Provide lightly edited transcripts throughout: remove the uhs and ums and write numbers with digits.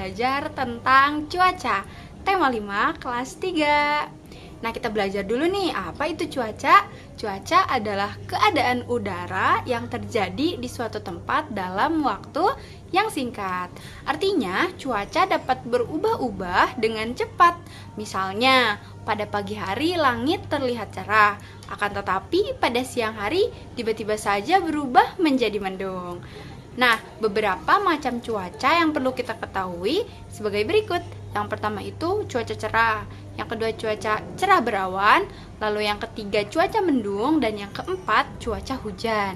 belajar tentang cuaca. Tema 5 kelas 3. Nah, kita belajar dulu nih, apa itu cuaca? Cuaca adalah keadaan udara yang terjadi di suatu tempat dalam waktu yang singkat. Artinya, cuaca dapat berubah-ubah dengan cepat. Misalnya, pada pagi hari langit terlihat cerah, akan tetapi pada siang hari tiba-tiba saja berubah menjadi mendung. Nah, beberapa macam cuaca yang perlu kita ketahui sebagai berikut. Yang pertama itu cuaca cerah, yang kedua cuaca cerah berawan, lalu yang ketiga cuaca mendung, dan yang keempat cuaca hujan.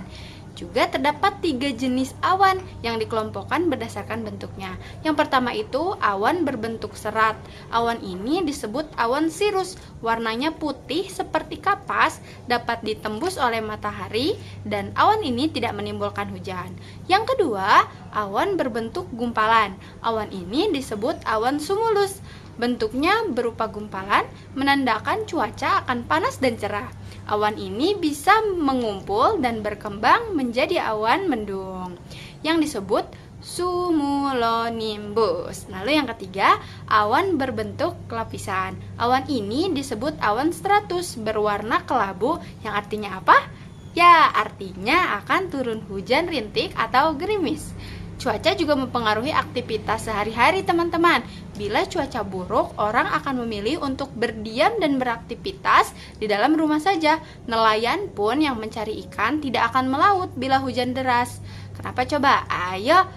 Juga terdapat 3 jenis awan yang dikelompokkan berdasarkan bentuknya. Yang pertama itu awan berbentuk serat. Awan ini disebut awan sirus. Warnanya putih seperti kapas, dapat ditembus oleh matahari, dan awan ini tidak menimbulkan hujan. Yang kedua, awan berbentuk gumpalan. Awan ini disebut awan cumulus. Bentuknya berupa gumpalan, menandakan cuaca akan panas dan cerah. Awan ini bisa mengumpul dan berkembang menjadi awan mendung yang disebut cumulonimbus. Lalu yang ketiga, awan berbentuk lapisan. Awan ini disebut awan stratus berwarna kelabu, yang artinya apa? Ya, artinya akan turun hujan rintik atau gerimis. Cuaca juga mempengaruhi aktivitas sehari-hari, teman-teman. Bila cuaca buruk, orang akan memilih untuk berdiam dan beraktivitas di dalam rumah saja. Nelayan pun yang mencari ikan tidak akan melaut bila hujan deras. Kenapa coba? Ayo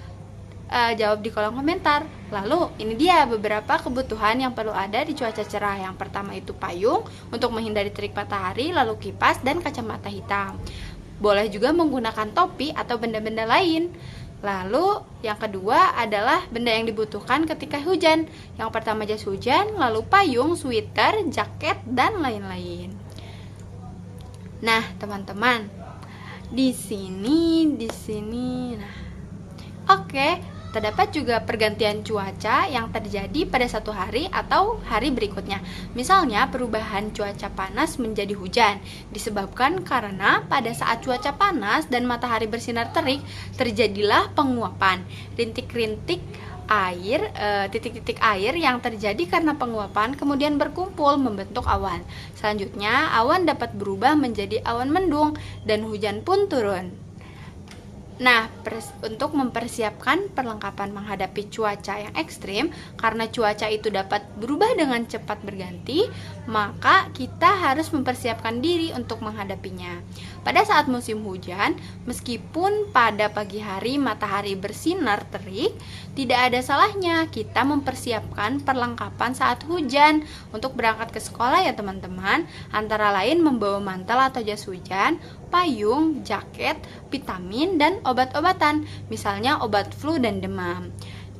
jawab di kolom komentar. Lalu ini dia beberapa kebutuhan yang perlu ada di cuaca cerah. Yang pertama itu payung untuk menghindari terik matahari, lalu kipas dan kacamata hitam. Boleh juga menggunakan topi atau benda-benda lain. Lalu yang kedua adalah benda yang dibutuhkan ketika hujan. Yang pertama jas hujan, lalu payung, sweater, jaket, dan lain-lain. Nah, teman-teman, di sini. Nah, oke. Terdapat juga pergantian cuaca yang terjadi pada satu hari atau hari berikutnya. Misalnya, perubahan cuaca panas menjadi hujan disebabkan karena pada saat cuaca panas dan matahari bersinar terik, terjadilah penguapan. Rintik-rintik air, titik-titik air yang terjadi karena penguapan kemudian berkumpul membentuk awan. Selanjutnya, awan dapat berubah menjadi awan mendung dan hujan pun turun. Nah, untuk mempersiapkan perlengkapan menghadapi cuaca yang ekstrim, karena cuaca itu dapat berubah dengan cepat berganti, maka kita harus mempersiapkan diri untuk menghadapinya. Pada saat musim hujan, meskipun pada pagi hari matahari bersinar terik, tidak ada salahnya kita mempersiapkan perlengkapan saat hujan untuk berangkat ke sekolah ya teman-teman, antara lain membawa mantel atau jas hujan, payung, jaket, vitamin, dan obat-obatan, misalnya obat flu dan demam.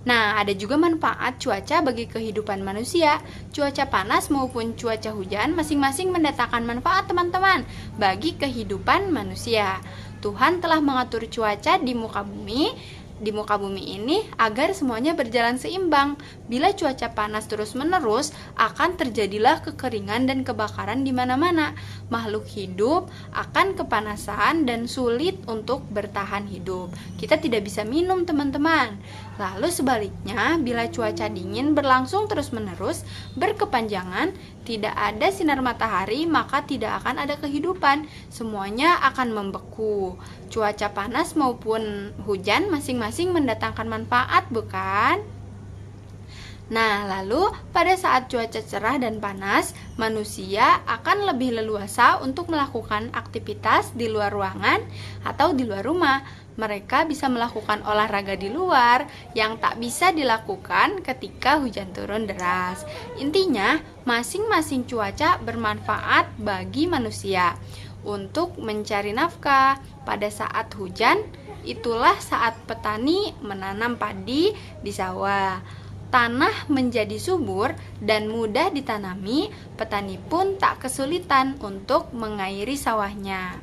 Nah, ada juga manfaat cuaca bagi kehidupan manusia. Cuaca panas maupun cuaca hujan masing-masing mendatangkan manfaat teman-teman bagi kehidupan manusia. Tuhan telah mengatur cuaca di muka bumi ini agar semuanya berjalan seimbang. Bila cuaca panas terus-menerus, akan terjadilah kekeringan dan kebakaran di mana-mana. Makhluk hidup akan kepanasan dan sulit untuk bertahan hidup. Kita tidak bisa minum, teman-teman. Lalu sebaliknya, bila cuaca dingin berlangsung terus-menerus, berkepanjangan, tidak ada sinar matahari, maka tidak akan ada kehidupan. Semuanya akan membeku. Cuaca panas maupun hujan masing-masing mendatangkan manfaat, bukan? Nah, lalu pada saat cuaca cerah dan panas, manusia akan lebih leluasa untuk melakukan aktivitas di luar ruangan atau di luar rumah. Mereka bisa melakukan olahraga di luar yang tak bisa dilakukan ketika hujan turun deras. Intinya, masing-masing cuaca bermanfaat bagi manusia untuk mencari nafkah. Pada saat hujan, itulah saat petani menanam padi di sawah. Tanah menjadi subur dan mudah ditanami, petani pun tak kesulitan untuk mengairi sawahnya.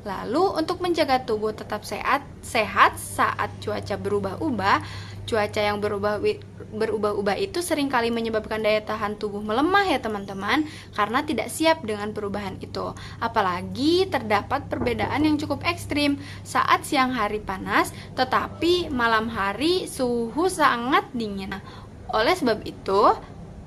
Lalu untuk menjaga tubuh tetap sehat saat cuaca berubah-ubah, cuaca yang berubah-ubah itu seringkali menyebabkan daya tahan tubuh melemah ya teman-teman, karena tidak siap dengan perubahan itu. Apalagi terdapat perbedaan yang cukup ekstrim saat siang hari panas, tetapi malam hari suhu sangat dingin. Oleh sebab itu,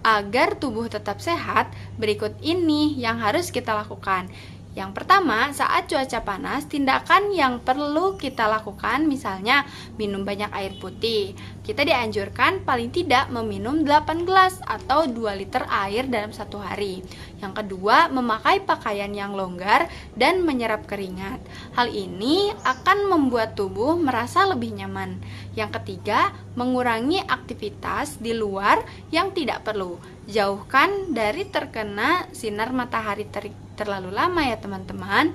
agar tubuh tetap sehat, berikut ini yang harus kita lakukan. Yang pertama, saat cuaca panas, tindakan yang perlu kita lakukan misalnya minum banyak air putih. Kita dianjurkan paling tidak meminum 8 gelas atau 2 liter air dalam satu hari. Yang kedua, memakai pakaian yang longgar dan menyerap keringat. Hal ini akan membuat tubuh merasa lebih nyaman. Yang ketiga, mengurangi aktivitas di luar yang tidak perlu. Jauhkan dari terkena sinar matahari terlalu lama ya teman-teman.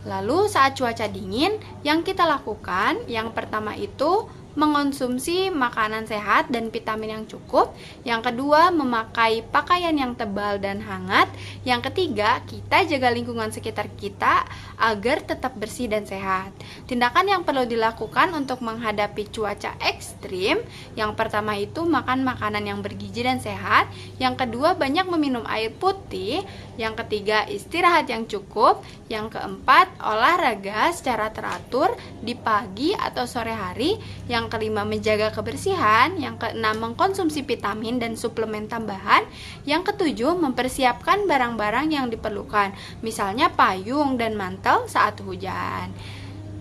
Lalu saat cuaca dingin, yang kita lakukan yang pertama itu mengonsumsi makanan sehat dan vitamin yang cukup. Yang kedua, memakai pakaian yang tebal dan hangat. Yang ketiga, kita jaga lingkungan sekitar kita agar tetap bersih dan sehat. Tindakan yang perlu dilakukan untuk menghadapi cuaca ekstrim, yang pertama itu makan makanan yang bergizi dan sehat. Yang kedua, banyak meminum air putih. Yang ketiga, istirahat yang cukup. Yang keempat, olahraga secara teratur di pagi atau sore hari. Yang kelima, menjaga kebersihan. Yang keenam, mengkonsumsi vitamin dan suplemen tambahan. Yang ketujuh, mempersiapkan barang-barang yang diperlukan, misalnya payung dan mantel saat hujan.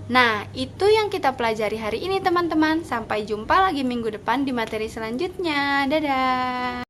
Nah, itu yang kita pelajari hari ini teman-teman. Sampai jumpa lagi minggu depan di materi selanjutnya. Dadah!